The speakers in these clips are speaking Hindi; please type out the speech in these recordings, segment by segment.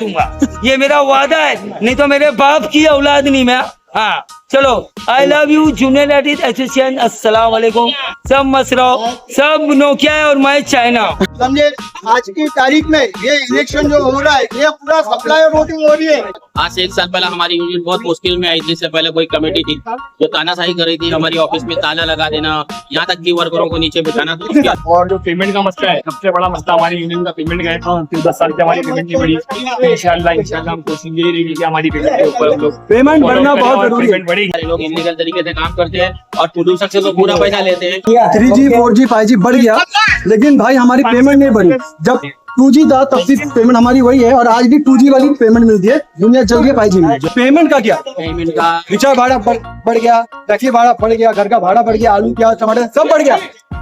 दूंगा। ये मेरा वादा है, नहीं तो मेरे बाप की औलाद नहीं मैं। हाँ चलो, I love you junior artist association. अस्सलाम वालेकुम। सब मस्त रहो, सब नोकिया है और मैं चाइना। समझे, आज की तारीख में ये इलेक्शन जो हो रहा है ये पूरा सप्लाई वोटिंग हो रही है। आज से 1 साल पहले हमारी यूनियन बहुत मुश्किल में आई थी। इससे पहले कोई कमेटी थी जो तानाशाही कर रही थी, हमारी ऑफिस में ताला लगा देना, यहाँ तक कि वर्करों को नीचे बिठाना। और जो पेमेंट का मसला है, सबसे बड़ा मसला हमारी यूनियन का पेमेंट का है। 10 साल से हमारी पेमेंट नहीं बढ़ी। इंशाल्लाह हम कोशिश यही रहेगी कि हमारी पेमेंट के ऊपर पेमेंट बढ़ना बहुत जरूरी है। पेमेंट बढ़ेगी। लोग इलीगल तरीके से काम करते हैं और प्रोड्यूसर से तो पूरा पैसा लेते हैं। 3G 4G 5G बढ़ गया, लेकिन भाई हमारी पेमेंट नहीं बढ़ी। जब 2G था तब भी पेमेंट हमारी वही है, और आज भी 2G वाली पेमेंट मिलती है। दुनिया चल रही है 5G में। पेमेंट का क्या, पेमेंट का रिचार्ज भाड़ा बढ़ गया, टैक्सी भाड़ा बढ़ गया, घर का भाड़ा बढ़ गया, आलू प्याज टमाटर सब बढ़ गया।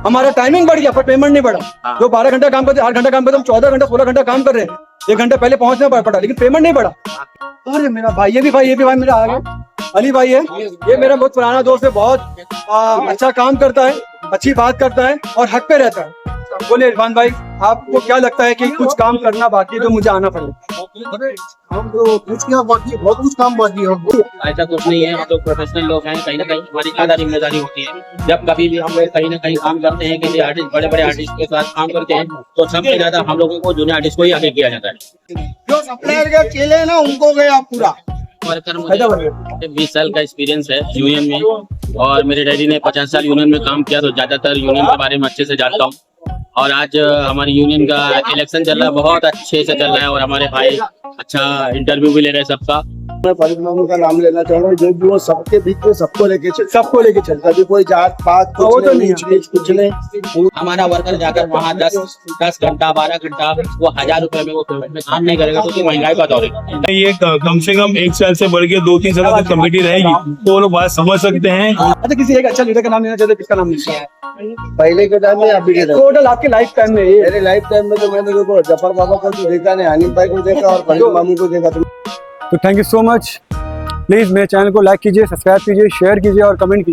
हमारा टाइमिंग बढ़ गया पर पेमेंट नहीं बढ़ा। जो 12 घंटा काम करते 8 घंटा काम करते, हम 14 घंटा 16 घंटा काम कर रहे हैं। 1 घंटा पहले पहुंचना पड़ा, लेकिन पेमेंट नहीं बढ़ा। अरे मेरा भाई, ये भी भाई मेरा आ गया, अली भाई है। ये मेरा बहुत पुराना दोस्त है, बहुत अच्छा काम करता है, अच्छी बात करता है और हक पे रहता है। बोले इरफान भाई, आपको क्या लगता है कि कुछ काम करना बाकी है तो मुझे आना पड़ेगा? हम तो कुछ क्या बाकी है, बहुत कुछ काम बाकी है। ऐसा कुछ नहीं है, हम तो प्रोफेशनल लोग हैं। कहीं ना कहीं हमारी ज्यादा जिम्मेदारी होती है। जब कभी भी हम लोग कहीं ना कहीं काम करते हैं, किसी आर्टिस्ट बड़े बड़े आर्टिस्ट के साथ काम करते हैं, तो सबसे ज्यादा हम लोगों को जूनियर आर्टिस्ट को ही आगे किया जाता है। जो सप्लायर के केले हैं ना, उनको गया पूरा। वर्कर मुझे 20 साल का एक्सपीरियंस है यूनियन में, और मेरे डैडी ने 50 साल यूनियन में काम किया, तो ज्यादातर यूनियन के बारे में अच्छे से जानता हूँ। और आज हमारी यूनियन का इलेक्शन चल रहा है, बहुत अच्छे से चल रहा है, और हमारे भाई अच्छा इंटरव्यू भी ले रहे हैं सबका। मैं फारूक मामू का नाम लेना चाहूंगा, जो भी वो सबके बीच में सबको लेके चलता, कभी कोई जात पात कुछ नहीं। हमारा वर्कर जाकर वहाँ 10 घंटा 12 घंटा वो 1000 रुपए में वो पेमेंट में काम नहीं करेगा, तो महंगाई का दौर है। ये कम से कम 1 साल से बढ़ के 2-3 साल तक कमेटी रहेगी, तो वो लोग बात समझ सकते हैं। अच्छा, किसी एक अच्छा लीडर का नाम लेना चाहते, किसका नाम लेना? पहले के टाइम में अभी के टाइम टोटल आपके लाइफ टाइम में मेरे लाइफ टाइम में तो मैंने देखो जफर बाबा को तो देखा नहीं, हानिफ भाई को देखा और फारूक मामू को देखा। तो thank you so much. Please मेरे चैनल को लाइक कीजिए, सब्सक्राइब कीजिए, शेयर कीजिए और कमेंट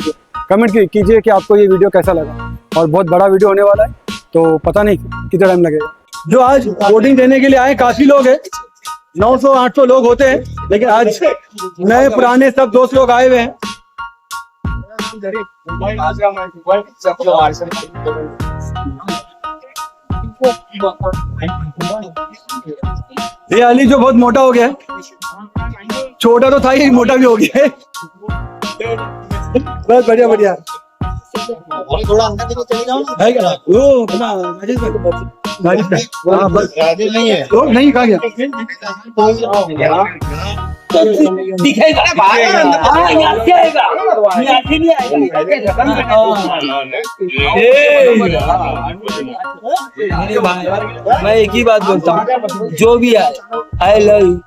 कीजिए कि आपको ये वीडियो कैसा लगा। और बहुत बड़ा वीडियो होने वाला है, तो पता नहीं कितना टाइम लगेगा। जो आज वोटिंग देने के लिए आए काफ़ी लोग हैं, 900-800 लोग होते हैं, लेकिन आज नए पुराने सब दोस्त लोग आए हुए हैं। ये अली जो बहुत मोटा हो गया है, छोटा तो था ही, मोटा भी हो गया है। बस बढ़िया थोड़ा अंदर देखो, चले जाओ ना। है क्या? वो ना राजेश बस नहीं है तो नहीं कहा गया। दिखेगा मैं एक ही बात बोलता हूँ, जो भी आए आई लव यू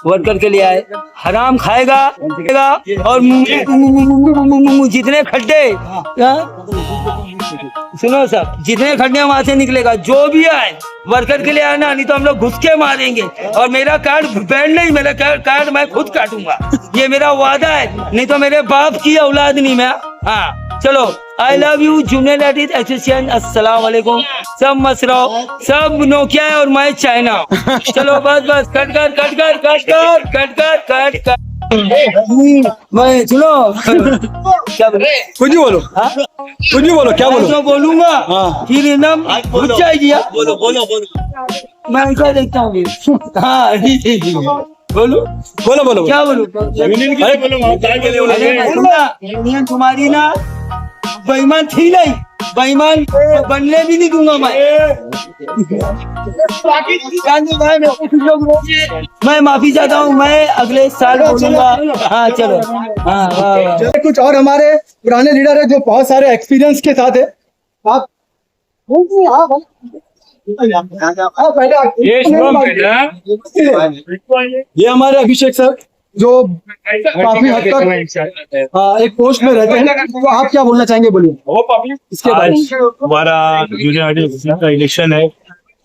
वर्कर के लिए आए, हराम खाएगा और जितने खड्डे, सुनो सब, जितने खड्डे वहां से निकलेगा। जो भी आए वर्कर के लिए आना, नहीं तो हम लोग घुस के मारेंगे। और मेरा कार्ड बैंड नहीं, मेरा कार्ड मैं खुद काटूंगा। ये मेरा वादा है, नहीं तो मेरे बाप की औलाद नहीं मैं। हाँ चलो, I love you junior artist association. अस्सलाम वालेकुम। सब मस्त रहो, सब नोकिया है और मैं चाइना। चलो बस कट। मैं सुनो क्या बोलो, कुछ भी बोलो, कुछ भी बोलो, क्या बोलो? तो बोलूंगा हाँ। फिर एकदम घुस जाएगी। बोलो मैं क्या देखता हूँ। हाँ बोलो क्या बोलूं? यूनियन तुम्हारी ना बेईमान थी नहीं, बेईमान बनने भी नहीं दूंगा मैं माफी चाहता हूँ, मैं अगले साल बोलूंगा। हाँ चलो, हाँ कुछ और हमारे पुराने लीडर है जो बहुत सारे एक्सपीरियंस के साथ है। आप ये हमारे अभिषेक सर जो काफी हद तक एक पोस्ट में रहते हैं, तो आप क्या बोलना चाहेंगे, बोलिए इसके बारे में। हमारा जूनियर आर्टिस्ट का इलेक्शन है,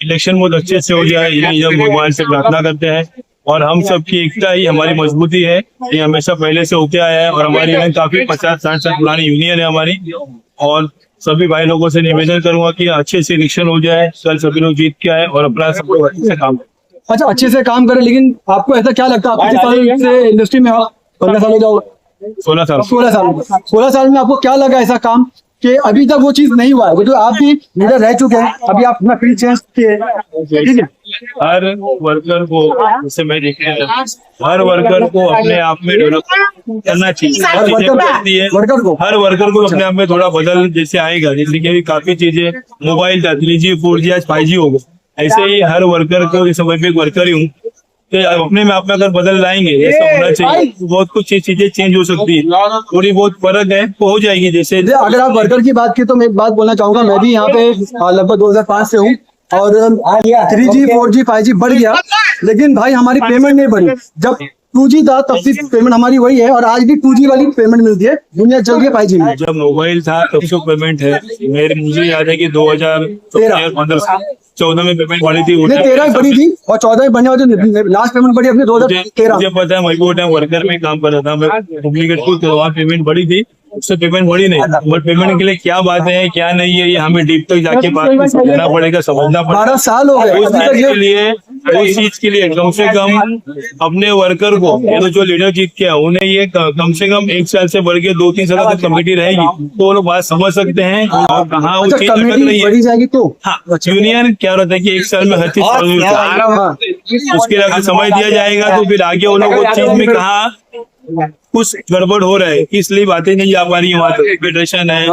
इलेक्शन बहुत अच्छे से हो जाए, ये भगवान से प्रार्थना करते हैं। और हम सब की एकता ही हमारी मजबूती है, ये हमेशा पहले से होते आया है। और हमारी यूनियन काफी 50-60 साल पुरानी यूनियन है हमारी। और सभी भाई लोगों से निवेदन करूंगा कि अच्छे से इलेक्शन हो जाए, कल सभी लोग जीत के आए और अपना सब लोग अच्छे से काम करें। अच्छा अच्छे से काम करे, लेकिन आपको ऐसा क्या लगता है, आप कितने साल से इंडस्ट्री में हो? 15 साल हो जाओगे? 16 साल 16 साल में आपको क्या लगा ऐसा काम कि अभी तक वो चीज नहीं हुआ है? तो आप भी लीडर रह चुके हैं, अभी आप अपना फील्ड चेंज किए, ठीक है? हर वर्कर को, जैसे मैं देखने लगा, हर वर्कर को अपने आप में डेवलप करना चाहिए। हर चीजें वर्कर बढ़ती है, वर्कर को हर वर्कर को अपने आप में थोड़ा बदल जैसे आएगा। जैसे कि अभी काफी चीजें मोबाइल था, 3G 4G आज 5G हो गया। ऐसे ही हर वर्कर को, जैसे मैं भी एक वर्कर ही हूँ, तो अपने में आप में अगर बदल लाएंगे, ऐसा होना चाहिए, तो बहुत कुछ चीजें चेंज हो सकती है। थोड़ी बहुत फर्क है वो हो जाएगी। जैसे अगर आप वर्कर की बात की तो मैं एक बात बोलना चाहूंगा, मैं भी यहाँ पे लगभग 2005 से हूँ और 3G 4G 5G बढ़ गया, लेकिन भाई हमारी पेमेंट नहीं बढ़ी। जब 2G था तब भी पेमेंट हमारी वही है और आज भी 2G वाली पेमेंट मिलती है, दुनिया चल रही है 5G में। जब मोबाइल था तब से पेमेंट है। मुझे याद है कि 2014 में पेमेंट बढ़ी थी। 13 ही बढ़ी थी और 14 ही बढ़ने वाली, लास्ट पेमेंट बढ़ी अपनी 2013। मुझे पता है, मैं वो टाइम वर्कर में काम कर रहा था, मैं डुप्लीकेट को, तो वहाँ पेमेंट बढ़ी थी, उससे पेमेंट बढ़ी नहीं। बट पेमेंट के लिए क्या बातें हैं क्या नहीं है, ये हमें डीप तक जाके बात को समझना पड़ेगा, समझना पड़ेगा। 12 साल हो गए उस चीज के लिए कम से कम अपने वर्कर को, ये तो जो लीडर जीत के उन्हें ये कम से कम 1 साल से बढ़ के 2-3 साल तक कमेटी रहेगी, तो वो लोग बात समझ सकते हैं और कहाँ वो चीज अटक रही है। बढ़ी जाएगी तो हाँ, यूनियन क्या होता है कि 1 साल में हर चीज उसके लिए अगर समय दिया जाएगा तो फिर आगे उन लोगों को चीज में कहाँ कुछ गड़बड़ हो रहा है, इसलिए बातें नहीं जा पा रही है। वहाँ तक फेडरेशन है,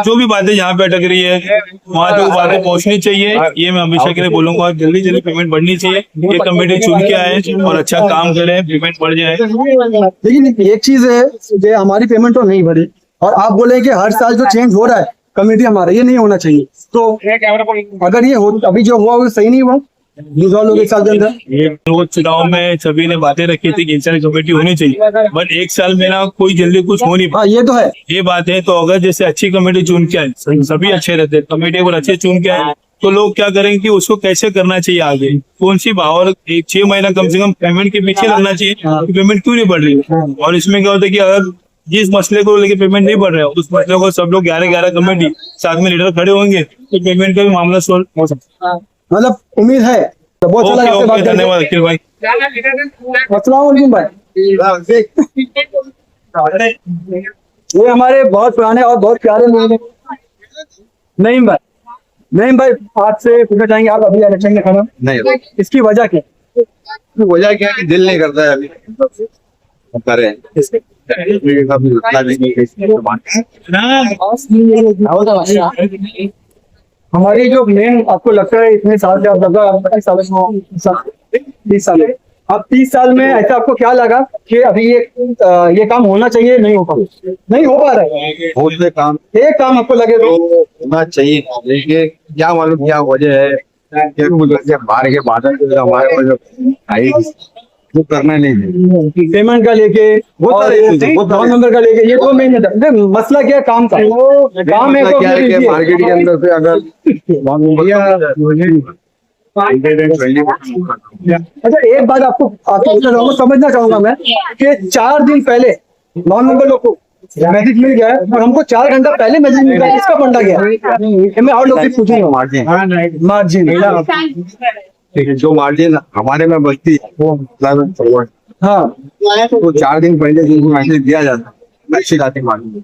जो भी बातें यहाँ पे अटक रही है वहाँ तक बातें पहुँचनी चाहिए। ये मैं हमेशा के लिए बोलूंगा, जल्दी जल्दी पेमेंट बढ़नी चाहिए। ये कमेटी चुन के आए और अच्छा काम करे, पेमेंट बढ़ जाए। लेकिन एक चीज है कि हमारी पेमेंट तो नहीं बढ़ी और आप बोले कि हर साल जो चेंज हो रहा है कमेटी हमारा, ये नहीं होना चाहिए। तो अगर ये हो, अभी जो हुआ वो सही नहीं हुआ, डिसॉल्व हो गया 1 साल के अंदर। ये रोज चुनाव में सभी ने बातें रखी थी कि इंसान कमेटी होनी चाहिए, बट 1 साल में ना कोई जल्दी कुछ हो नहीं। हाँ ये तो है, ये बात है। तो अगर जैसे अच्छी कमेटी चुन के आए, सभी अच्छे रहते, कमेटी अगर अच्छे चुन के आए तो लोग क्या करेंगे कि उसको कैसे करना चाहिए आगे, कौन सी और 6 महीना कम से कम पेमेंट के पीछे लगना चाहिए कि पेमेंट क्यों नहीं बढ़ रही है। और इसमें क्या होता है कि अगर जिस मसले को लेकर पेमेंट नहीं बढ़ रहा है, उस मसले को सब लोग 11-11 कमेटी साथ में लीडर खड़े होंगे तो पेमेंट का भी मामला सोल्व हो सकता है। मतलब उम्मीद है। तो बहुत अच्छा लगा आपसे बात करके। धन्यवाद अखिल भाई। अस्सलाम वालेकुम भाई। ये हमारे बहुत पुराने और बहुत प्यारे लोग हैं। नहीं भाई आपसे पूछना चाहेंगे, आप अभी इलेक्शन में खड़ा नहीं, इसकी वजह क्या? वजह क्या है कि दिल नहीं करता है अभी करें। हमारी जो मेन, आपको लगता है इतने साल से, आप लगभग 25 साल में, 30 साल में, अब 30 साल में ऐसा आपको क्या लगा कि अभी ये काम होना चाहिए, नहीं हो पा रहा है? बहुत से काम, एक काम आपको लगे तो होना चाहिए, लेकिन क्या मालूम क्या वजह है। बाहर के बादल जो हमारे को जो आई वो करना नहीं है, पेमेंट का लेके, डाउन नंबर का लेके, ये तो मेन है। मसला क्या है? काम का काम है तो क्या है कि मार्केट के अंदर से अगर अच्छा एक बात आपको समझना चाहूंगा मैं कि 4 दिन पहले 9 नंबर लोग को मैसेज मिल गया है और हमको 4 घंटा पहले मैसेज मिल गया, इसका फंडा गया मैं और लोग से पूछूंगा। मार्जिन जो मार्जिन हमारे में बचती है वो हाँ तो 4 दिन पहले जिनको मैसेज दिया जाता है अच्छी जाती मार्जिन।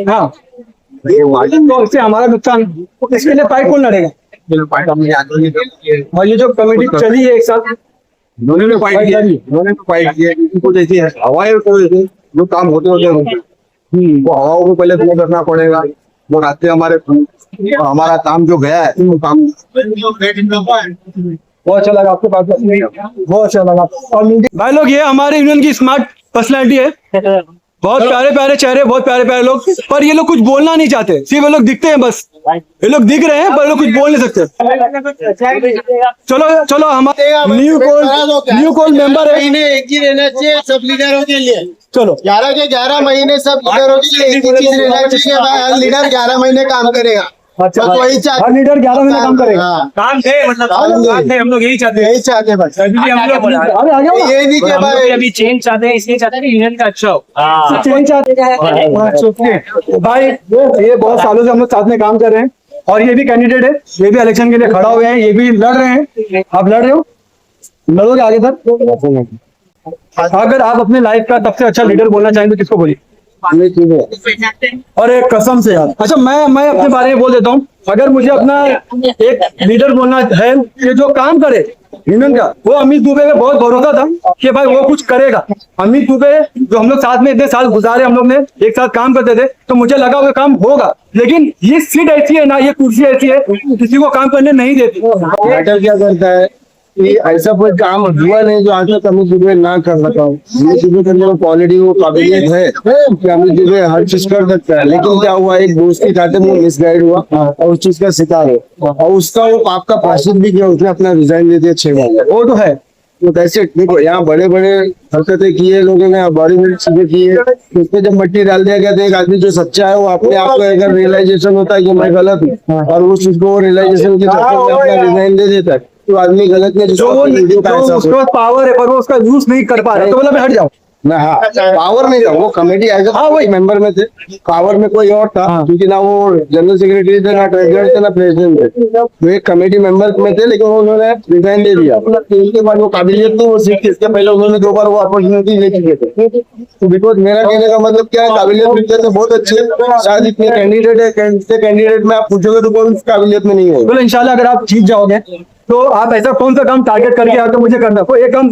हाँ, मार्जिन तो इससे हमारा नुकसान, इसके लिए फाइट कौन लड़ेगा? और ये जो कमेटी चली है एक साथ, उन्होंने भी फाइट किया, इनको जैसी हवाएं को जो काम होते वो हवाओं को पहले तुम्हें करना पड़ेगा, वो रास्ते हमारे और हमारा काम जो गया है वो काम बहुत अच्छा लगा आपके पास, बहुत अच्छा लगा। और भाई लोग, ये हमारे यूनियन की स्मार्ट पर्सनैलिटी है, बहुत प्यारे प्यारे चेहरे, बहुत प्यारे प्यारे लोग, पर ये लोग कुछ बोलना नहीं चाहते, सिर्फ ये लोग दिखते हैं बस। ये लोग दिख रहे हैं पर लोग कुछ बोल नहीं सकते। चलो हमारे न्यू कॉल मेंबर है, एक ही रहना चाहिए सब लीडरों के लिए। चलो 11 के 11 महीने सब लीडरों के लिए एक ही चीज रहना चाहिए भाई, हर लीडर 11 महीने काम करेगा। अच्छा, बस वही हर लीडर 11 महीने काम करेगा। हाँ, काम थे, मतलब काम थे, हम लोग यही चाहते हैं। यही चाहते बस, अरे आ गया ना? ये नहीं कि भाई अभी चेंज चाहते हैं, इसलिए चाहते हैं कि यूनियन का अच्छा हो। चेंज चाहते हैं भाई। ये बहुत सालों से हम लोग साथ में काम कर रहे हैं और ये भी कैंडिडेट है, ये भी इलेक्शन के लिए खड़ा हुए हैं, ये भी लड़ रहे हैं। आप लड़ रहे हो? लड़ोगे आगे सर? अगर आप अपने लाइफ का सबसे अच्छा लीडर बोलना चाहें तो किसको बोलिए? अरे कसम से यार। अच्छा मैं अपने बारे में बोल देता हूँ। अगर मुझे अपना एक लीडर बोलना है कि जो काम करे यूनियन का, वो अमित दुबे पे बहुत भरोसा था कि भाई वो कुछ करेगा। अमित दुबे जो हम लोग साथ में इतने साल गुजारे, हम लोग ने एक साथ काम करते थे, तो मुझे लगा वो काम होगा। लेकिन ये सीट ऐसी है ना, ये कुर्सी ऐसी है, किसी को काम करने नहीं देती। मैटर क्या करता है कि ऐसा कोई काम हुआ नहीं जो आज तक अमित दुबे ना कर सका हो। अमित दुबे के अंदर क्वालिटी, वो काबिलियत है कि अमित दुबे हर चीज कर सकता है। लेकिन क्या हुआ, एक दोस्त के खाते में मिसगाइड हुआ और उस चीज का शिकार हो, और उसका वो पाप का प्रायश्चित भी किया। उसने अपना रिजाइन दे दिया 6 बार। वो तो है। तो कैसे देखो, यहाँ बड़े बड़े हरकतें की है लोगों ने, बड़ी बड़ी चीजें की है, उसमें जब मट्टी डाल दिया गया तो एक आदमी जो सच्चा है वो अपने आप को अगर रियलाइजेशन होता है कि मैं गलत हूँ और उस चीज को रियलाइजेशन के चक्कर में अपना रिजाइन दे देता है, तो आदमी गलत नहीं, जो उसके पास पावर है पर वो उसका यूज नहीं कर पा रहा, तो मतलब हट जाओ ना। हाँ, पावर नहीं था, वो कमेटी एज वही मेंबर में थे। पावर में कोई और था, क्योंकि ना वो जनरल सेक्रेटरी थे, ना ट्रेजरर थे, ना प्रेसिडेंट थे। वो एक कमेटी मेंबर में थे, लेकिन उन्होंने रिजाइन दे दिया। उनके बाद वो काबिलियत थी, वो सीट की, इसके पहले उन्होंने 2 बार वो अपॉर्चुनिटी ले चुके थे। तो बिकॉज मेरा कहने का मतलब क्या है, काबिलियत मिलते थे बहुत अच्छे, शायद इतने कैंडिडेट है, कैंडिडेट में आप पूछोगे तो कोई काबिलियत में नहीं है। बोले इंशाल्लाह अगर आप जीत जाओगे तो आप ऐसा कौन सा काम टारगेट करके आके मुझे करना, कोई एक काम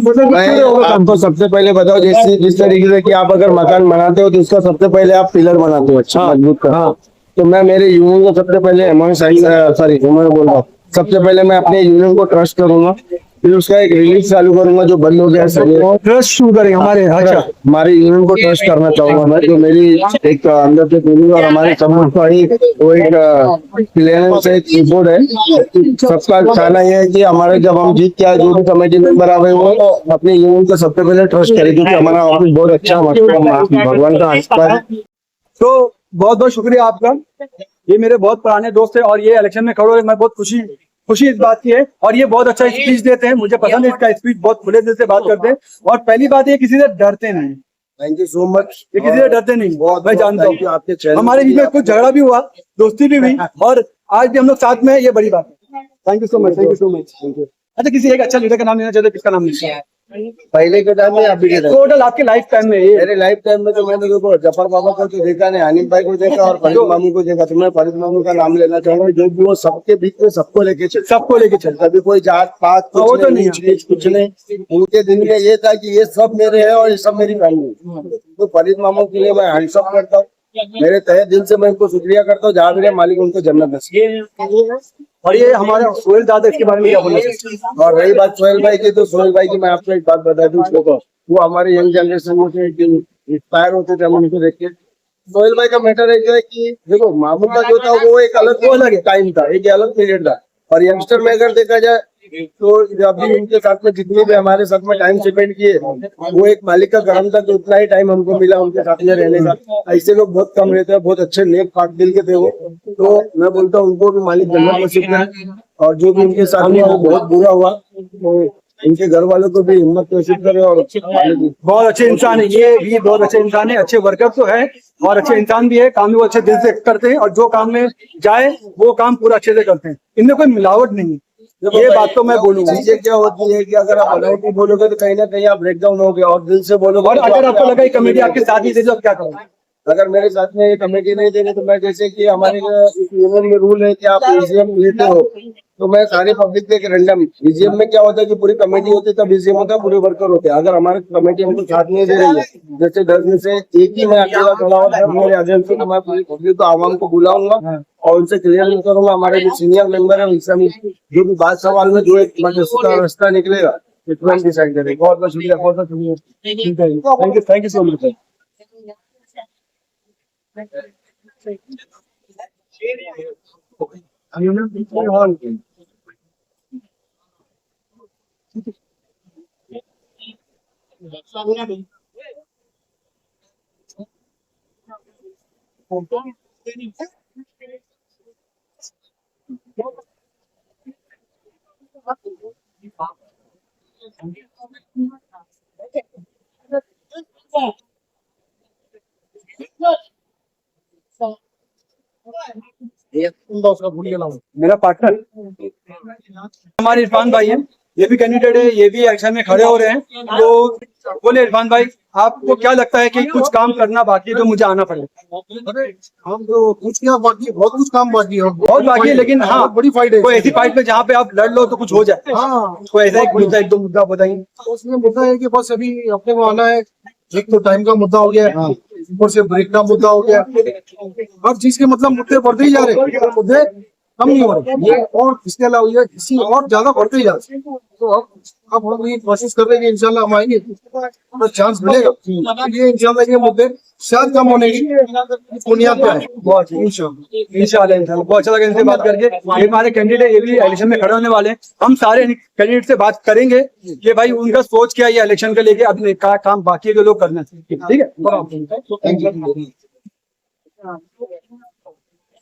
आपको सबसे पहले बताओ, जिस तरीके से कि आप अगर मकान बनाते हो तो उसका सबसे पहले आप पिलर बनाते हो अच्छा मजबूत का। तो मैं मेरे यूनियन को सबसे पहले मैं बोल रहा हूँ, सबसे पहले मैं अपने यूनियन को ट्रस्ट करूंगा, फिर उसका एक रिलीज चालू करूंगा जो बंद हो गया। ट्रस्ट शुरू करेंगे हमारे। अच्छा, हमारे यूनियन को ट्रस्ट करना चाहूंगा मैं, जो मेरी एक अंदर से फीलिंग और हमारे समूह का ही वो एक क्लियरेंस है, एक रिपोर्ट है। सबका कहना यह है कि हमारे जब हम जीत के आए, जो भी कमेटी मेंबर आ गए वो अपने यूनियन को सबसे पहले ट्रस्ट करें, क्योंकि हमारा ऑफिस बहुत अच्छा, भगवान का आशीर्वाद है। तो बहुत बहुत शुक्रिया आपका। ये मेरे बहुत पुराने दोस्त है और ये इलेक्शन में खड़े हुए, मैं बहुत खुशी इस बात की है। और ये बहुत अच्छा स्पीच देते हैं, मुझे पसंद है इसका स्पीच, बहुत खुले दिल से बात करते हैं। और पहली बात ये किसी से डरते नहीं। Thank you so much. ये किसी से डरते नहीं, मैं जानता हूँ। आपके चैनल हमारे बीच में कुछ झगड़ा भी हुआ, दोस्ती भी हुई, और आज भी हम लोग साथ में हैं, ये बड़ी बात है। Thank you so much, thank you so much. अच्छा, किसी एक अच्छा लीडर का नाम लेना चाहते, किसका नाम लेना? पहले के टाइम में, अभी के टाइम टोटल आपके लाइफ टाइम में ये मेरे लाइफ टाइम में तो मैंने देखो जफर बाबा को तो देखा नहीं, हानिफ भाई को देखा और फरीद मामू को देखा। तो मैं फरीद मामू का नाम लेना चाहूंगा, जो भी वो सबके बीच में सबको लेके चलता, कभी कोई जात पात वो तो नहीं, कुछ नहीं। उनके दिन में ये था कि ये सब मेरे हैं और ये सब मेरी फैमिली। तो फरीद मामू के लिए मैं हैंड्स अप करता हूँ, मेरे तहे दिल से मैं उनको शुक्रिया करता हूँ, जहाँ मेरे मालिक उनको जन्नत नसीब। और ये हमारे सोहेल दादा, इसके बारे में क्या बोलना? और रही बात सोहेल भाई की, तो सोहेल भाई की मैं आपको एक बात बता दूं, वो हमारे यंग जनरेशन से इंस्पायर होते थे हम उनको देख के। सोहेल भाई का मैटर है कि देखो, मामू का जो था वो एक अलग टाइम था, एक अलग पीरियड था। और यंगस्टर में अगर देखा जाए तो जब भी उनके साथ में जितने भी हमारे साथ में टाइम स्पेंड किए, वो एक मालिक का करम था कि उतना ही टाइम हमको मिला उनके साथ में रहने का। ऐसे लोग बहुत कम रहते हैं, बहुत अच्छे नेक पाक दिल के थे वो। तो मैं बोलता हूँ उनको भी मालिक जन्नत नसीब करे, और जो भी उनके साथ में वो बहुत बुरा हुआ, तो इनके घर वालों को भी हिम्मत नसीब करे। और बहुत अच्छे इंसान है, ये भी बहुत अच्छे इंसान है, अच्छे वर्कर तो है और अच्छे इंसान भी है। काम भी वो अच्छे दिल से करते हैं, और जो काम में जाए वो काम पूरा अच्छे से करते हैं। इनमें कोई मिलावट नहीं है, ये बात तो मैं बोलूंगा। चीजें क्या होती है कि अगर आप बनावटी बोलोगे तो कहीं ना कहीं आप ब्रेक डाउन हो गए, और दिल से बोलोगे। और अगर आपको लगा कमेटी आपके साथ ही दे, तो आप क्या करोगे? अगर मेरे साथ में ये कमेटी नहीं देंगे तो मैं, जैसे कि हमारे यूनियन में रूल है कि आप ईजीएम लेते हो, तो मैं सारी पब्लिक पे रैंडम, ईजीएम में क्या होता है कि पूरी कमेटी होती है तब ईजीएम होता है, पूरे वर्कर होते हैं। अगर हमारी कमेटी हमको साथ नहीं दे रही है, जैसे 10 में से एक ही मैं अकेला खड़ा हुआ मेरे एजेंसी, तो मैं पूरी पब्लिक तो आवाम को बुलाऊंगा और उनसे क्लियर करूंगा। हमारे जो सीनियर मेंबर है उनसे जो भी बात सवाल में जो एक रास्ता निकलेगा डिसाइड करेंगे। बहुत बहुत शुक्रिया, बहुत बहुत शुक्रिया। Thank you so much. मेरा पार्टनर हमारे इरफान भाई है, ये भी कैंडिडेट है, ये भी इलेक्शन में खड़े हो रहे हैं। तो बोले इरफान भाई, आपको क्या लगता है कि कुछ काम करना बाकी है तो मुझे आना पड़ेगा? अरे हम तो कुछ क्या बाकी है, बहुत कुछ काम बाकी है, बहुत बाकी है, लेकिन हाँ बड़ी फाइट है। कोई ऐसी फाइट में जहाँ पे आप लड़ लो तो कुछ हो जाए। हाँ, कोई ऐसा एक दो मुद्दा बताइए। तो उसमें मुद्दा है कि बस अभी अपने को आना है। एक तो टाइम का मुद्दा हो गया है, ऊपर से ब्रेक का मुद्दा हो गया। हर चीज के मतलब मुद्दे बढ़ते ही जा रहे हैं, मुद्दे कम नहीं हो रहे, और इसके अलावा ये इसी और ज्यादा बढ़ते ही जा रहे हैं। तो अब हम ये कोशिश कर रहे हैं कि इंशाल्लाह हम आएंगे तो चांस मिलेगा। ये इंशाल्लाह ये मुद्दे शायद कम होने की बुनियाद पे है। बहुत इंशाल्लाह बहुत अच्छा लगा इनसे बात करके। ये हमारे कैंडिडेट ये भी इलेक्शन में खड़े होने वाले हैं। हम सारे कैंडिडेट से बात करेंगे कि भाई उनका सोच क्या है इलेक्शन को लेके, अपने का काम बाकी है जो लोग करना चाहिए। ठीक है,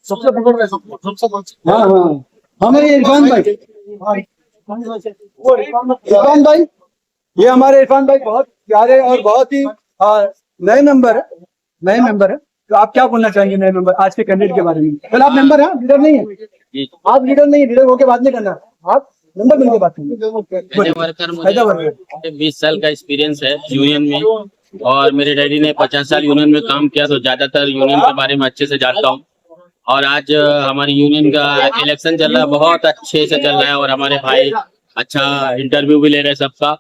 सबसे पकड़ रहे सबसे हाँ हाँ हमें इरफान भाई, इरफान भाई, ये हमारे इरफान भाई बहुत प्यारे और बहुत ही नए मेंबर है। तो आप क्या बोलना चाहेंगे नए मेंबर आज के कैंडिडेट के बारे में? कल आप मेंबर हैं, लीडर नहीं है। आप लीडर नहीं है, लीडर होके बात नहीं करना, आप मेंबर मिलकर बात करेंगे। वर्कर मुझे 20 साल का एक्सपीरियंस है यूनियन में, और मेरे डैडी ने 50 साल यूनियन में काम किया, तो ज्यादातर यूनियन के बारे में अच्छे से जानता हूँ। और आज हमारी यूनियन का इलेक्शन चल रहा है, बहुत अच्छे से चल रहा है, और हमारे भाई अच्छा इंटरव्यू भी ले रहे हैं सबका,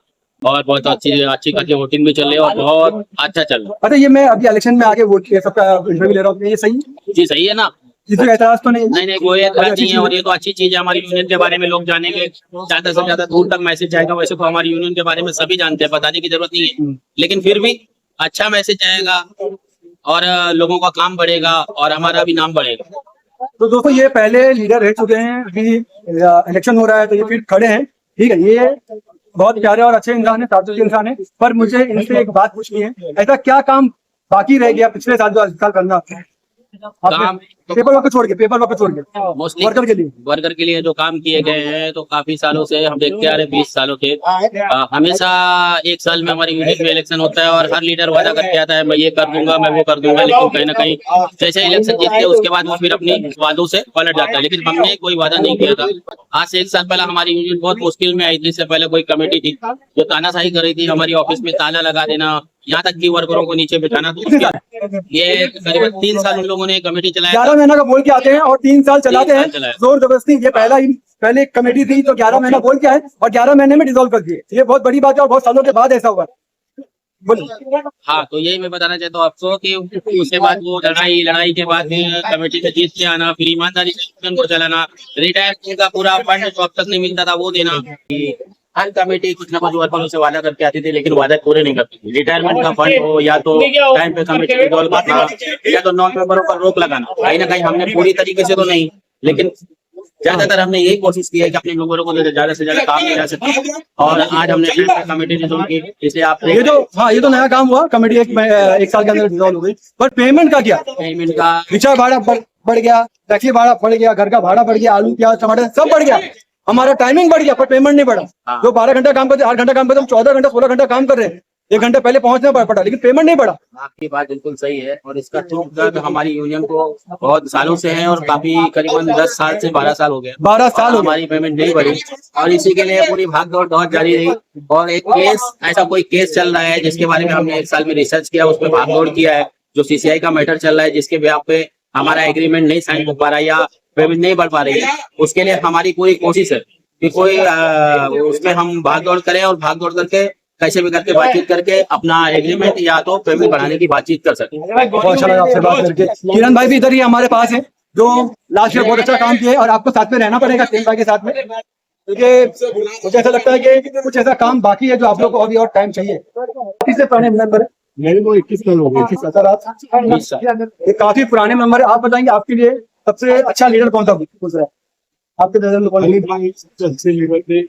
और बहुत अच्छी खासी वोटिंग भी चल रही है, और बहुत अच्छा चल रहा है। अच्छा, ये मैं अभी इलेक्शन में आके वोट किया, सबका इंटरव्यू ले रहा हूँ, ये सही है? जी सही है ना, किसी का एतराज तो नहीं? नहीं कोई एतराज नहीं है, और ये तो अच्छी चीज है। हमारी यूनियन के बारे में लोग जानेंगे, ज्यादा से ज्यादा दूर तक मैसेज जाएगा। वैसे तो हमारी यूनियन के बारे में सभी जानते हैं, बताने की जरूरत नहीं है, लेकिन फिर भी अच्छा मैसेज जाएगा और लोगों का काम बढ़ेगा और हमारा भी नाम बढ़ेगा। तो दोस्तों, ये पहले लीडर रह चुके हैं, अभी इलेक्शन हो रहा है तो ये फिर खड़े हैं। ठीक है, ये बहुत प्यारे और अच्छे इंसान है, साधु इंसान है। पर मुझे इनसे एक बात पूछनी है, ऐसा क्या काम बाकी रह गया पिछले साल जो साल करना काम पेपर वर्क छोड़ के मोस्टली वर्कर के लिए जो काम किए गए हैं, तो काफी सालों से हम देखते आ रहे, 20 सालों के हमेशा एक साल में हमारी यूनियन में इलेक्शन होता है, और हर लीडर वादा करके आता है मैं ये कर दूंगा, मैं वो कर दूंगा, लेकिन कहीं ना कहीं जैसे इलेक्शन जीतते हैं उसके बाद वो फिर अपनी वादों से पलट जाता है। लेकिन हमने कोई वादा नहीं किया था। आज से 1 साल पहले हमारी यूनियन बहुत मुश्किल में आई थी। इससे पहले कोई कमेटी थी जो तानाशाही कर रही थी, हमारी ऑफिस में ताला लगा देना, यहाँ तक कि वर्करों को नीचे बिठाना। तो ये करीबन 3 साल उन लोगों ने कमेटी चलाया, 11 महीना का बोल के आते हैं और 3 साल चलाते हैं चलाया। जोर जबरदस्ती। ये पहले एक कमेटी थी तो 11 महीना बोल के आए और 11 महीने में डिसॉल्व कर दिए। ये बहुत बड़ी बात है और बहुत सालों के बाद ऐसा हुआ। बोलिए। हाँ, तो यही मैं बताना चाहता हूँ आपको कि उसके बाद वो लड़ाई के बाद कमेटी से जीत के आना, फिर ईमानदारी से यूनियन को चलाना, रिटायरमेंट का पूरा फंड जो अब तक नहीं मिलता था वो देना। हर कमेटी कुछ न कुछ वर्करों से वादा करके आती थी, लेकिन वादा पूरे नहीं करती थी। रिटायरमेंट का फंड हो, या तो टाइम पे कमेटी रिजॉल्व करना, या तो नॉन मेंबरों पर रोक लगाना। कहीं ना कहीं हमने पूरी तरीके से तो नहीं, लेकिन ज्यादातर हमने यही कोशिश की है कि अपने मेंबरों को ज्यादा से ज्यादा काम मिला सके। और आज हमने कमेटी रिजॉल्व की, इसलिए आप ये तो नया काम हुआ, कमेटी एक साल के अंदर डिसॉल्व हो गई। पर पेमेंट का क्या? पेमेंट का रिचार्ज भाड़ा बढ़ गया, टैक्सी भाड़ा बढ़ गया, घर का भाड़ा बढ़ गया, आलू प्याज टमाटर सब बढ़ गया। हमारा टाइमिंग बढ़ गया पर पेमेंट नहीं बढ़ा। जो 12 घंटा काम करते 8 घंटा काम करते, हम 14 घंटा 16 घंटा काम कर रहे हैं। 1 घंटा पहले पहुंचना पड़ा, लेकिन पेमेंट नहीं बढ़ा। आपकी बात बिल्कुल सही है, और इसका दर्द हमारी यूनियन को बहुत सालों से है, और काफी करीबन 10 साल से 12 साल हो गए। 12 साल हो गए हमारी पेमेंट नहीं बढ़ी, और इसी के लिए पूरी भागदौड़ बहुत जारी रही। और एक केस, ऐसा कोई केस चल रहा है जिसके बारे में हमने 1 साल में रिसर्च किया, उसमें भागदौड़ किया है। जो CCI का मैटर चल रहा है, जिसके ब्याह पे हमारा एग्रीमेंट नहीं साइन हो पा रहा है या पेमेंट नहीं बढ़ पा रही है, उसके लिए हमारी पूरी कोशिश है कि कोई उसमें हम भागदौड़ करें, और भागदौड़ करके कैसे भी करके बातचीत करके अपना एग्रीमेंट या तो पेमेंट बढ़ाने की बातचीत कर सके। बहुत अच्छा लगा आपसे बात करके। किरण भाई भी इधर ही हमारे पास है, जो लास्ट ईयर बहुत अच्छा काम किया है, और आपको साथ में रहना पड़ेगा किरण भाई के साथ में, क्योंकि मुझे ऐसा लगता है कि कुछ ऐसा काम बाकी है जो आप लोग को अभी और टाइम चाहिए। किससे पुराने मेंबर है? मेरे को 21 साल हो गए। 20 साल। ये काफी पुराने मेंबर है। आप बताएंगे आपके लिए सबसे अच्छा लीडर कौन सा गुजरा है आपके नजर में? कौन अच्छे लीडर थे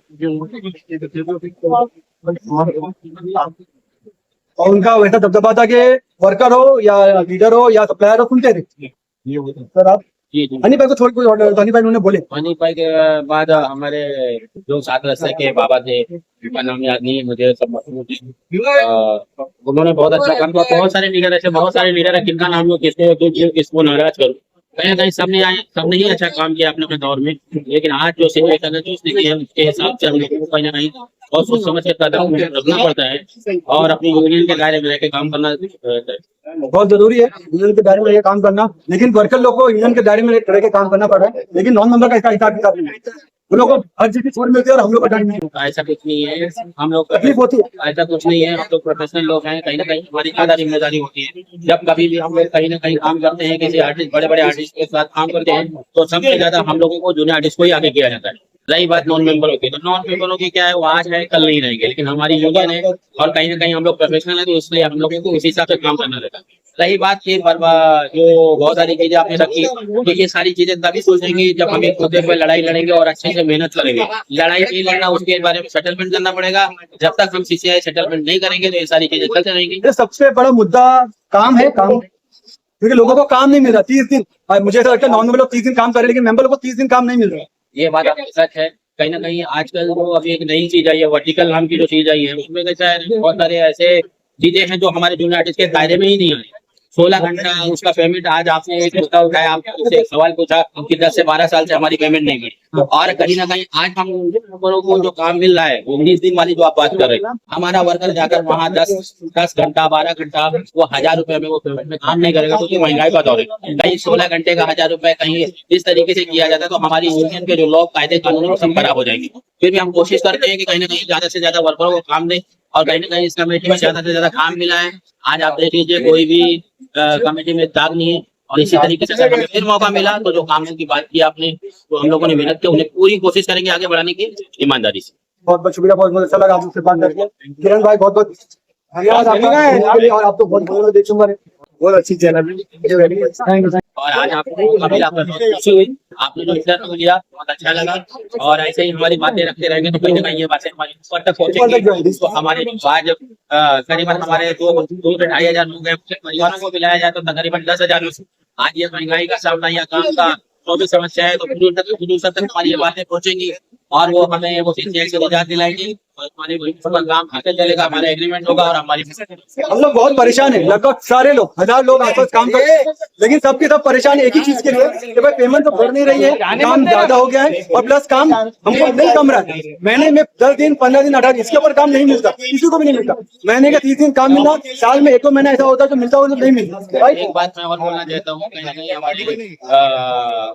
और उनका वैसा दबदबा था कि वर्कर हो या लीडर हो या सप्लायर हो, सुनते थे सर आप? जी हनी भाई को छोड़ कोई और हनी भाई उन्होंने बोले? मनी भाई के बाद हमारे जो साथ रस्ते के बाबा थे, उनका नाम याद नहीं है मुझे, सब उन्होंने बहुत अच्छा काम किया। बहुत सारे लीडर ऐसे बहुत सारे लीडर है जिनका नाम किसको नाराज करूं, कहीं ना कहीं सबने ही अच्छा काम किया अपने अपने दौर में, लेकिन आज जो सिचुएशन है जो उसने की है उसके हिसाब से हम लोगों को कहीं ना कहीं बहुत सोच समझ के कदम रखना पड़ता है और अपनी यूनियन के दायरे में रहकर काम करना बहुत जरूरी है यूनियन के दायरे में ये काम करना, लेकिन वर्कर लोग को यूनियन के दायरे में रह के काम करना पड़ रहा है, लेकिन नॉन मेंबर का इसका हिसाब किताब नहीं है। उन लोगों को हर चीज की छूट मिलती है और हम लोग को टाइम नहीं मिलता। ऐसा कुछ नहीं है, हम लोग तकलीफ होती है। ऐसा कुछ नहीं है, हम लोग प्रोफेशनल लोग हैं, कहीं ना कहीं हमारी ज्यादा जिम्मेदारी होती है। जब कभी भी हम लोग कहीं ना कहीं काम करते हैं, किसी आर्टिस्ट बड़े बड़े आर्टिस्ट के साथ काम करते हैं, तो सबसे ज्यादा हम लोगों को जूनियर आर्टिस्ट को ही आगे किया जाता है। रही बात नॉन मेंबरों की, तो नॉन मेंबरों की क्या है, वो आज है कल नहीं रहेंगे, लेकिन हमारी यूनियन है और कहीं ना कहीं हम लोग प्रोफेशनल है, तो इसलिए हम लोगों को उसी हिसाब से काम करना रहता है। रही बात एक बार जो बहुत सारी चीजें आपने रखी, तो ये सारी चीजें तभी सोचेंगे जब हम एक मुद्दे पर लड़ाई लड़ेंगे और अच्छे से मेहनत करेंगे। लड़ाई नहीं लड़ना, उसके बारे में सेटलमेंट करना पड़ेगा। जब तक हम सीसीआई सेटलमेंट नहीं करेंगे तो ये सारी चीजें चलते रहेंगी। ये सबसे बड़ा मुद्दा काम है, काम, क्योंकि लोगों को काम नहीं मिल रहा 30 दिन। मुझे ऐसा लगता है नॉन मेंबर लोग 30 दिन काम कर रहे हैं, लेकिन मेंबर लोग को 30 दिन काम नहीं मिल रहा। ये बात आपकी सच है। कहीं ना कहीं आजकल जो अभी एक नई चीज आई है, वर्टिकल नाम की जो चीज आई है, उसमें कैसा है, बहुत सारे ऐसे चीजें हैं जो हमारे जूनियर आर्टिस्ट के दायरे में ही नहीं आई। 16 घंटा उसका पेमेंट, आज आपने एक मुद्दा उठाया, आपसे एक सवाल पूछा कि 10 से 12 साल से हमारी पेमेंट नहीं मिली, और कहीं ना कहीं आज हम लोगों को जो काम मिल रहा है वो 19 दिन वाली जो आप बात कर रहे हैं, हमारा वर्कर जाकर वहाँ 10 घंटा 12 घंटा वो 1000 रुपए में वो पेमेंट में काम नहीं करेगा, तो महंगाई का दौर है। कहीं 16 घंटे का 1000 रुपए कहीं इस तरीके से किया जाता है, तो हमारी यूनियन के जो लोग कायदे कानून सब खराब हो जाएंगे। फिर भी हम कोशिश करते हैं कि कहीं ना कहीं ज्यादा से ज्यादा वर्करों को काम दें, और कहीं ना कहीं इस कमेटी में ज्यादा से ज्यादा काम मिला है। आज आप देख लीजिए, कोई भी कमेटी में दाग नहीं है, और इसी तरीके से हमें फिर मौका मिला, तो जो कामों की बात की आपने, तो हम लोगों ने मेहनत की, उन्हें पूरी कोशिश करेंगे आगे बढ़ाने की ईमानदारी से। बहुत बहुत शुक्रिया, बहुत बहुत अच्छा लगा आपसे बात करके। किरण भाई बहुत बहुत धन्यवाद आपका, और आप तो बहुत देख चुका है, बहुत अच्छी चैनल है। और आज आपको मौका मिला, खुशी हुई, आपने जो इंटरव्यू लिया बहुत अच्छा लगा, और ऐसे ही हमारी बातें रखते रहेंगे तो कहीं ना कहीं ये बातें हमारी ऊपर तक पहुंचेंगी। तो हमारे आज करीबन हमारे 2 से 2,500 लोग हैं, परिवारों को मिलाया जाए तो तकरीबन 10,000। आज ये महंगाई का सामना या काम का जो भी समस्या है, तो दूर तक हमारी ये बातें पहुंचेंगी, और वो हमें वो सीसीआई से निजात दिलाएंगी, और हमारे काम आगे चलेगा, हमारा एग्रीमेंट होगा, और हमारी हम लोग बहुत परेशान है, लगभग सारे लोग 1000 लोग आसपास काम करते हैं, लेकिन सबके सब परेशान है एक ही चीज के लिए कि भाई पेमेंट तो बढ़ नहीं रही है, काम ज्यादा हो गया है, और प्लस काम हमको नहीं कम रहा है। महीने में 10 दिन 15 दिन 18 इसके ऊपर काम नहीं मिलता, किसी को भी नहीं मिलता। महीने के 30 दिन काम मिलना, साल में 1 महीना ऐसा होता है जो मिलता हो तो नहीं मिलता। एक बात मैं और बोलना चाहता हूँ, कहीं ना कहीं हमारे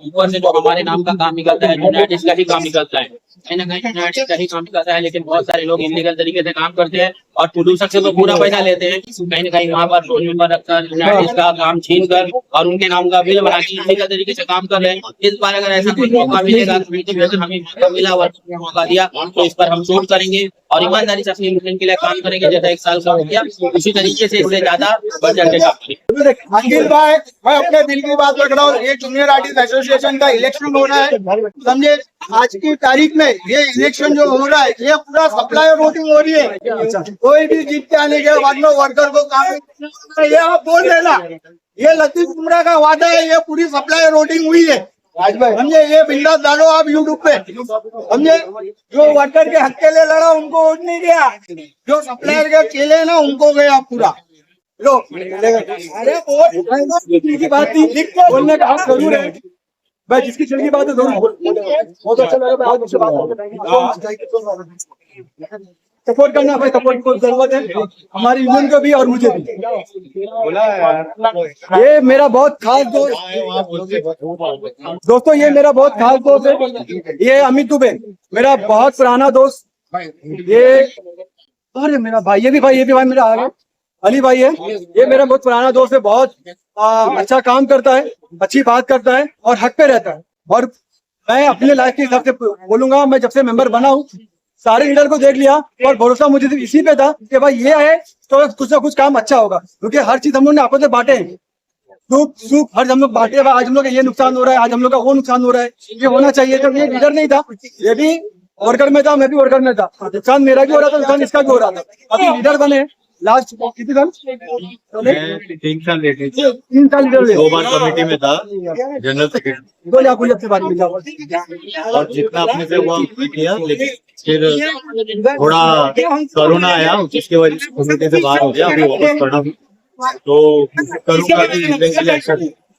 ऊपर से जो हमारे नाम का काम निकलता है, जूनियर आर्टिस्ट का ही काम निकलता है, कहीं ना कहीं जूनियर आर्टिस्ट का ही काम निकलता है, लेकिन बहुत सारे लोग इलीगल तरीके से काम करते हैं और प्रोड्यूसर से तो पूरा पैसा लेते हैं। कहीं ना कहीं वहाँ पर रोल नंबर रखकर जूनियर आर्टिस्ट का काम छीन कर और उनके नाम का बिल बना के इलीगल तरीके से काम कर रहे हैं। इस बार अगर ऐसा कोई मौका मिलेगा, तो हमें मौका मिला, मौका दिया, तो इस पर हम शोध करेंगे और ईमानदारी से अपनी यूनियन के लिए काम करेंगे। जैसा 1 साल का हो गया, उसी तरीके से इससे ज्यादा बढ़ चढ़ के काम करेंगे। अंकित भाई, मैं अपने दिल की बात रख रहा हूँ। ये जूनियर आर्टिस्ट एसोसिएशन का इलेक्शन हो रहा है, समझे, आज की तारीख में ये इलेक्शन जो हो रहा है, ये पूरा सप्लाई और वोटिंग हो रही है। कोई भी जीत के आने के बाद में वर्कर को काम, ये आप बोल रहे ना, ये लतीफ उमरा का वादा है, ये पूरी सप्लाई और वोटिंग हुई है, समझे। ये बिंदास डालो आप यूट्यूब पे, समझे। जो वर्कर के हक के लिए लड़ा उनको वोट नहीं दिया, जो सप्लायर के केले हैं ना उनको गया पूरा। लो, अरे वोट की बात थी, बोलने का हक जरूर है भाई, जिसकी चल की बात है जरूर बहुत अच्छा लगा। बहुत अच्छी बात, सपोर्ट करना भाई, सपोर्ट को जरूरत है हमारी यूनियन को भी और मुझे भी। ये मेरा बहुत खास दोस्तों, ये मेरा बहुत खास दोस्त है, ये अमित दुबे, मेरा बहुत पुराना दोस्त। ये अरे मेरा भाई, ये भी भाई मेरा आगे अली भाई है, ये मेरा बहुत पुराना दोस्त है, बहुत अच्छा काम करता है, अच्छी बात करता है और हक पे रहता है। और मैं अपने लाइफ के हिसाब से बोलूंगा, मैं जब से मेंबर बना हूँ सारे लीडर को देख लिया और भरोसा मुझे सिर्फ इसी पे था कि भाई ये है तो कुछ ना कुछ काम अच्छा होगा, क्योंकि हर चीज हम लोग ने आपस में बांटे हैं, सुख हर हम लोग बांटे। आज हम लोग का ये नुकसान हो रहा है, आज हम लोग का वो नुकसान हो रहा है, ये होना चाहिए। जब ये लीडर नहीं था, ये भी वर्कर में था, मैं भी वर्कर में था, नुकसान मेरा भी हो रहा था, नुकसान इसका भी हो रहा था। अभी लीडर बने लास्ट कितने साल, 3 साल लेके 3 साल लीडर 2 बार कमेटी में था, जनरल सेक्रेटरी। बोले आप मुझे बात मिला और जितना अपने से हुआ किया, लेकिन फिर थोड़ा कोरोना आया, उसके वजह से कमेटी से बाहर हो गया, अभी वापस करना तो करूंगा।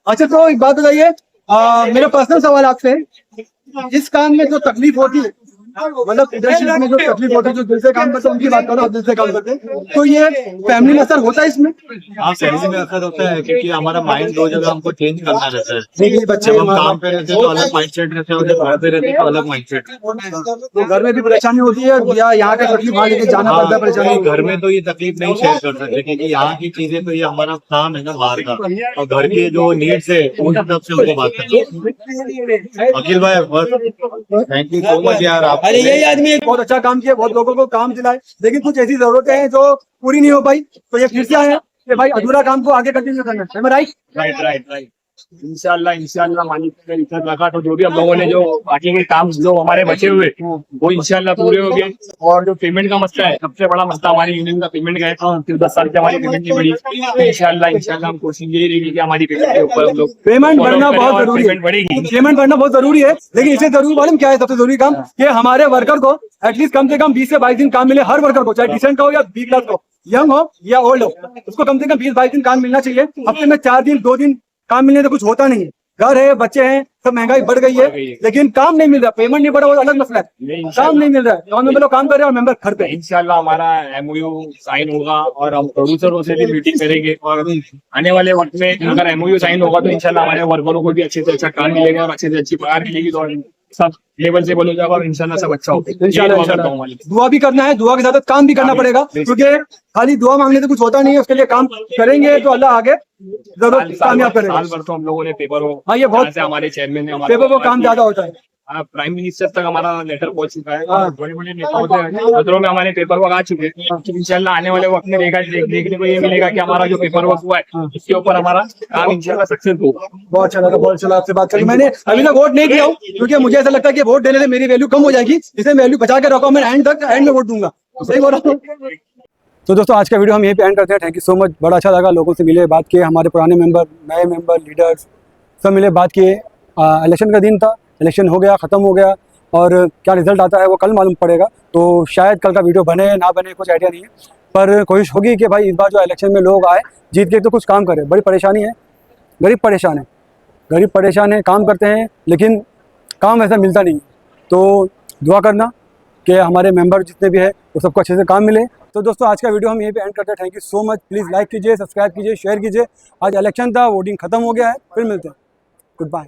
अच्छा, तो एक बात बताइए, मेरा पर्सनल सवाल आपसे है, इस काम में जो तकलीफ होती है, मतलब इंडस्ट्री में जो तकलीफ होती है, जो दिल से काम करते हैं उनकी बात करो, दिल से काम करते हैं, तो ये फैमिली में असर होता है इसमें? हाँ, फैमिली में असर होता है क्योंकि हमारा माइंड दो जगह हमको चेंज करना रहता है। देखिए बच्चे जब हम काम पे रहते हैं तो अलग माइंडसेट रहते हैं और जब घर पे रहते हैं तो अलग माइंडसेट। तो घर में भी परेशानी होती है या यहाँ का तकलीफ वहाँ लेके जाना पड़ता है परेशानी? घर में तो ये तकलीफ नहीं शेयर कर सकते क्योंकि यहाँ की चीजें तो ये हमारा काम है ना बाहर का, और घर के जो नीड्स है उन हिसाब से हमको बात करनी है। अखिल भाई थैंक यू सो मच यार, आप अरे यही आदमी है। बहुत अच्छा काम किया, बहुत लोगों को काम दिलाए, लेकिन कुछ ऐसी जरूरतें हैं जो पूरी नहीं हो पाई, तो ये फिर से आए हैं कि भाई अधूरा काम को आगे कंटिन्यू करना है, राइट? राइट इंशाल्लाह मालिक का इज्जत रखा तो जो भी हम लोगों ने जो बाकी के काम जो हमारे बचे हुए वो इंशाल्लाह पूरे हो गए। और जो पेमेंट का मसला है, सबसे बड़ा मसला हमारी यूनियन का पेमेंट का है। 10 साल की हमारी पेमेंट नहीं बढ़ी, तो इंशाल्लाह हम कोशिश यही रहेगी कि हमारी पेमेंट के ऊपर हम लोग पेमेंट बढ़ना बहुत जरूरी है, पेमेंट बढ़ेगी। पेमेंट बढ़ना बहुत जरूरी है, लेकिन इससे जरूरी मालूम क्या है सबसे जरूरी काम, कि हमारे वर्कर को एटलीस्ट कम से कम 20 से 22 दिन काम मिले, हर वर्कर को, चाहे डिसेंट का हो या बी क्लास हो, यंग हो या ओल्ड हो, उसको कम से कम 20-22 दिन काम मिलना चाहिए। हफ्ते में 4 दिन 2 दिन काम मिलने तो कुछ होता नहीं है, घर है, बच्चे हैं, सब महंगाई बढ़ गई है, लेकिन काम नहीं मिल रहा, पेमेंट नहीं बढ़ा, वो अलग मसला है, काम नहीं मिल रहा है। गवर्नमेंट लोग काम कर रहे हैं और मेंबर घर पे। इंशाल्लाह हमारा एमओयू साइन होगा और हम प्रोड्यूसरों से भी मीटिंग करेंगे, और आने वाले वक्त में अगर एमओयू साइन होगा तो इंशाल्लाह हमारे वर्करों को भी अच्छे से अच्छा काम मिलेगा और अच्छे से अच्छी पगार मिलेगी, तो सब लेवल से बोलो जाएगा और इंशाल्लाह सब अच्छा होगा। इंशाल्लाह दुआ भी करना है, दुआ के साथ काम भी करना पड़ेगा, क्योंकि खाली दुआ मांगने से कुछ होता नहीं है, उसके लिए काम करेंगे तो अल्लाह आगे जरूर कामयाब करेगा। साल भर तो हम लोगों ने पेपर हो, हाँ, ये बहुत हमारे चेयरमैन ने पेपर को काम ज्यादा होता है। प्राइम मिनिस्टर तक हमारा लेटर पहुंच चुका है, बड़े बड़े नेताओं से में हमारे पेपर वर्क आ चुके हैं। इंशाल्लाह आने वाले वक्त में देखने को ये मिलेगा कि हमारा जो पेपर वर्क हुआ है इसके ऊपर हमारा काम इंशाल्लाह सक्सेस होगा। बहुत अच्छा लगा, बहुत अच्छा आपसे बात करके। मैंने अभी तक वोट नहीं दिया हूँ, क्योंकि मुझे ऐसा लगता है कि वोट देने से मेरी वैल्यू कम हो जाएगी, इसे वैल्यू बचा के रखो, मैं एंड में वोट दूंगा। सही बोल रहा हूँ? तो दोस्तों आज का वीडियो हम यहीं पे एंड करते हैं। थैंक यू सो मच, बड़ा अच्छा लगा, लोगों से मिले, बात किए, हमारे पुराने मेंबर, नए मेंबर, लीडर्स सब मिले, बात किए। इलेक्शन का दिन था, इलेक्शन हो गया, ख़त्म हो गया, और क्या रिजल्ट आता है वो कल मालूम पड़ेगा, तो शायद कल का वीडियो बने ना बने कुछ आइडिया नहीं है, पर कोशिश होगी कि भाई इस बार जो इलेक्शन में लोग आए जीत के तो कुछ काम करें। बड़ी परेशानी है, गरीब परेशान है, काम करते हैं लेकिन काम वैसा मिलता नहीं है, तो दुआ करना कि हमारे मेंबर जितने भी है वो सबको अच्छे से काम मिले। तो दोस्तों आज का वीडियो हम यहीं पे एंड करते हैं। Thank you so much, please like कीजिए, सब्सक्राइब कीजिए, शेयर कीजिए। आज इलेक्शन था, वोटिंग खत्म हो गया है, फिर मिलते हैं, गुड बाय।